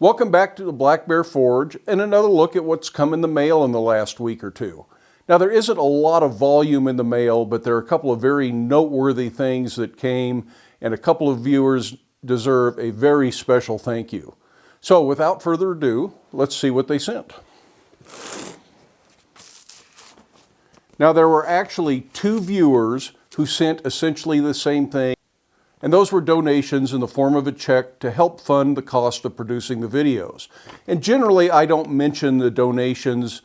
Welcome back to the Black Bear Forge and another look at what's come in the mail in the last week or two. Now there isn't a lot of volume in the mail, but there are a couple of very noteworthy things that came, and a couple of viewers deserve a very special thank you. So without further ado, let's see what they sent. Now there were actually two viewers who sent essentially the same thing, and those were donations in the form of a check to help fund the cost of producing the videos. And generally I don't mention the donations.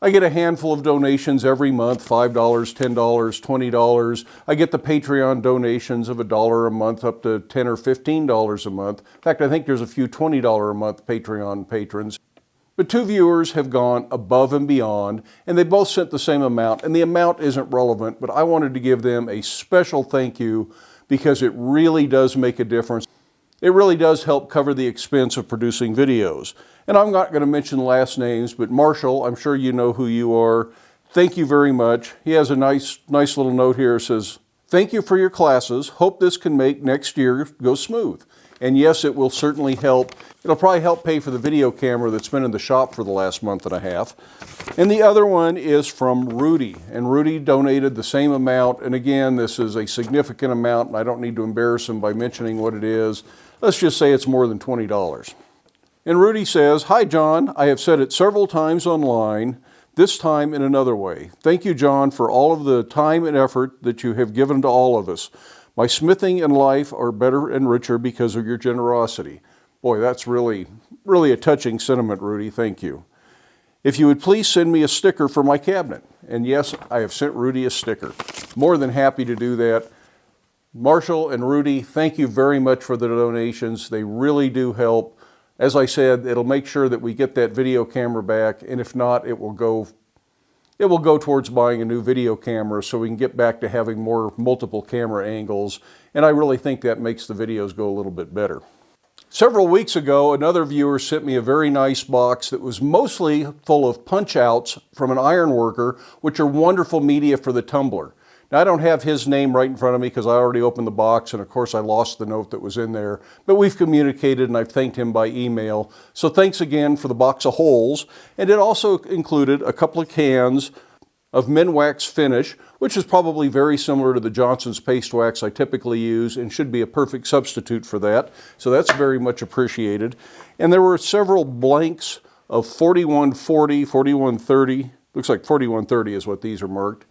I get a handful of donations every month, $5, $10, $20. I get the Patreon donations of $1 a month up to $10 or $15 a month. In fact, I think there's a few $20 a month Patreon patrons. But two viewers have gone above and beyond, and they both sent the same amount, and the amount isn't relevant, but I wanted to give them a special thank you because it really does make a difference. It really does help cover the expense of producing videos. And I'm not going to mention last names, but Marshall, I'm sure you know who you are. Thank you very much. He has a nice little note here. It says, "Thank you for your classes. Hope this can make next year go smooth." And yes, it will certainly help. It'll probably help pay for the video camera that's been in the shop for the last month and a half. And the other one is from Rudy. And Rudy donated the same amount. And again, this is a significant amount, and I don't need to embarrass him by mentioning what it is. Let's just say it's more than $20. And Rudy says, "Hi, John. I have said it several times online, this time in another way. Thank you, John, for all of the time and effort that you have given to all of us. My smithing and life are better and richer because of your generosity." Boy, that's really a touching sentiment, Rudy. Thank you. "If you would please send me a sticker for my cabinet." And yes, I have sent Rudy a sticker. More than happy to do that. Marshall and Rudy, thank you very much for the donations. They really do help. As I said, it'll make sure that we get that video camera back, and if not, it will go towards buying a new video camera so we can get back to having more multiple camera angles, and I really think that makes the videos go a little bit better. Several weeks ago, another viewer sent me a very nice box that was mostly full of punch-outs from an Ironworker, which are wonderful media for the tumbler. Now, I don't have his name right in front of me because I already opened the box, and of course I lost the note that was in there, but we've communicated and I've thanked him by email. So thanks again for the box of holes. And it also included a couple of cans of Minwax finish, which is probably very similar to the Johnson's paste wax I typically use and should be a perfect substitute for that. So that's very much appreciated. And there were several blanks of 4140, 4130. Looks like 4130 is what these are marked.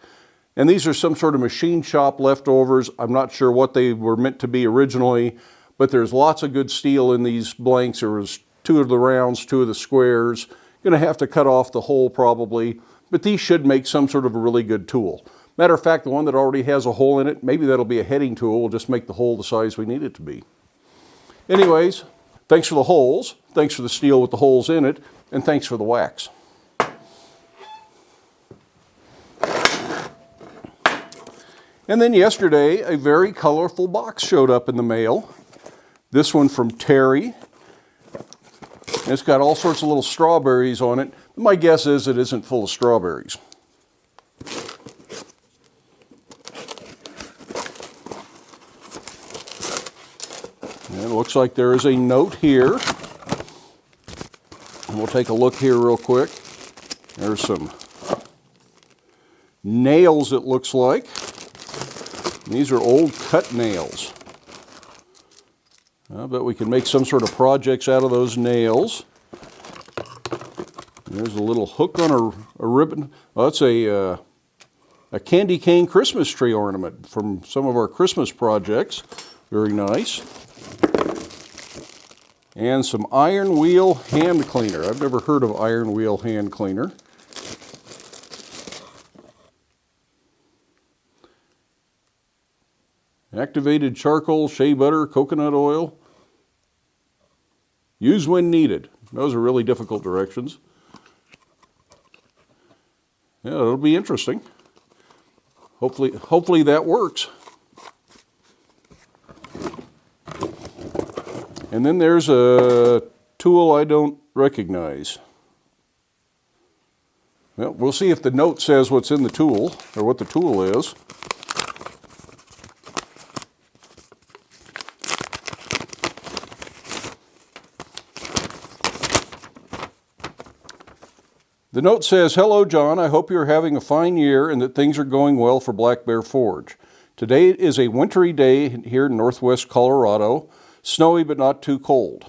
And these are some sort of machine shop leftovers. I'm not sure what they were meant to be originally, but there's lots of good steel in these blanks. There was 2 of the rounds, 2 of the squares. Going to have to cut off the hole probably, but these should make some sort of a really good tool. Matter of fact, the one that already has a hole in it, maybe that'll be a heading tool. We'll just make the hole the size we need it to be. Anyways, thanks for the holes, thanks for the steel with the holes in it, and thanks for the wax. And then yesterday, a very colorful box showed up in the mail. This one from Terry. And it's got all sorts of little strawberries on it. My guess is it isn't full of strawberries. And it looks like there is a note here. And we'll take a look here real quick. There's some nails, it looks like. These are old cut nails. I bet we can make some sort of projects out of those nails. There's a little hook on a ribbon. Oh, that's a candy cane Christmas tree ornament from some of our Christmas projects. Very nice. And some iron wheel hand cleaner. I've never heard of iron wheel hand cleaner. Activated charcoal, shea butter, coconut oil. Use when needed. Those are really difficult directions. Yeah, it'll be interesting. Hopefully that works. And then there's a tool I don't recognize. Well, we'll see if the note says what's in the tool, or what the tool is. The note says, "Hello, John. I hope you're having a fine year and that things are going well for Black Bear Forge. Today is a wintry day here in northwest Colorado, snowy but not too cold."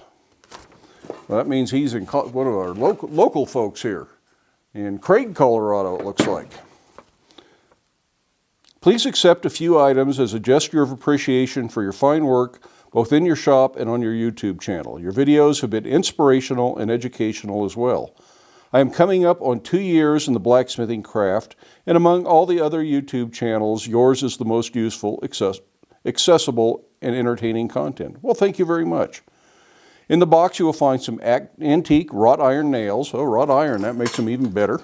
Well, that means he's in one of our local folks here in Craig, Colorado, it looks like. "Please accept a few items as a gesture of appreciation for your fine work, both in your shop and on your YouTube channel. Your videos have been inspirational and educational as well. I am coming up on 2 years in the blacksmithing craft, and among all the other YouTube channels, yours is the most useful, accessible, and entertaining content." Well, thank you very much. In the box, you will find some antique wrought iron nails. Oh, wrought iron, that makes them even better.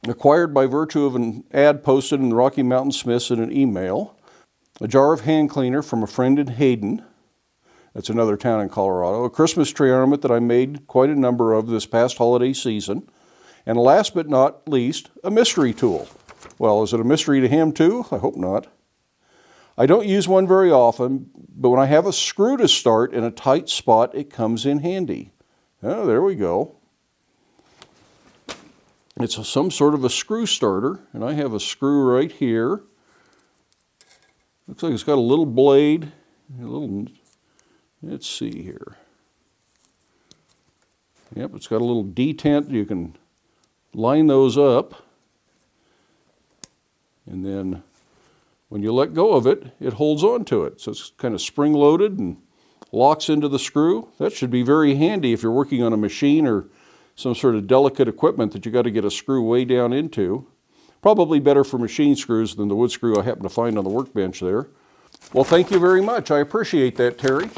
Acquired by virtue of an ad posted in the Rocky Mountain Smiths in an email. A jar of hand cleaner from a friend in Hayden. That's another town in Colorado. A Christmas tree ornament that I made quite a number of this past holiday season. And last but not least, a mystery tool. Well, is it a mystery to him too? I hope not. I don't use one very often, but when I have a screw to start in a tight spot, it comes in handy. Oh, there we go. It's some sort of a screw starter, and I have a screw right here. Looks like it's got a little blade, let's see here. Yep, it's got a little detent. You can line those up, and then when you let go of it, it holds on to it. So it's kind of spring-loaded and locks into the screw. That should be very handy if you're working on a machine or some sort of delicate equipment that you got to get a screw way down into. Probably better for machine screws than the wood screw I happen to find on the workbench there. Well, thank you very much. I appreciate that, Terry.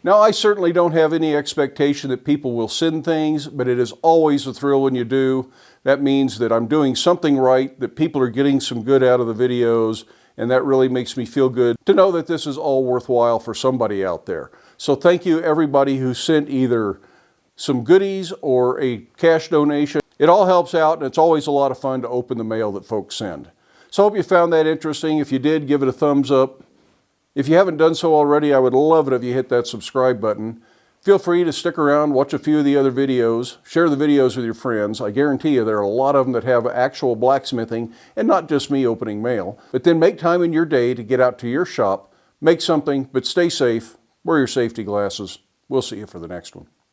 Now, I certainly don't have any expectation that people will send things, but it is always a thrill when you do. That means that I'm doing something right, that people are getting some good out of the videos, and that really makes me feel good to know that this is all worthwhile for somebody out there. So thank you, everybody who sent either some goodies or a cash donation. It all helps out, and it's always a lot of fun to open the mail that folks send. So I hope you found that interesting. If you did, give it a thumbs up. If you haven't done so already, I would love it if you hit that subscribe button. Feel free to stick around, watch a few of the other videos, share the videos with your friends. I guarantee you there are a lot of them that have actual blacksmithing and not just me opening mail. But then make time in your day to get out to your shop, make something, but stay safe, wear your safety glasses. We'll see you for the next one.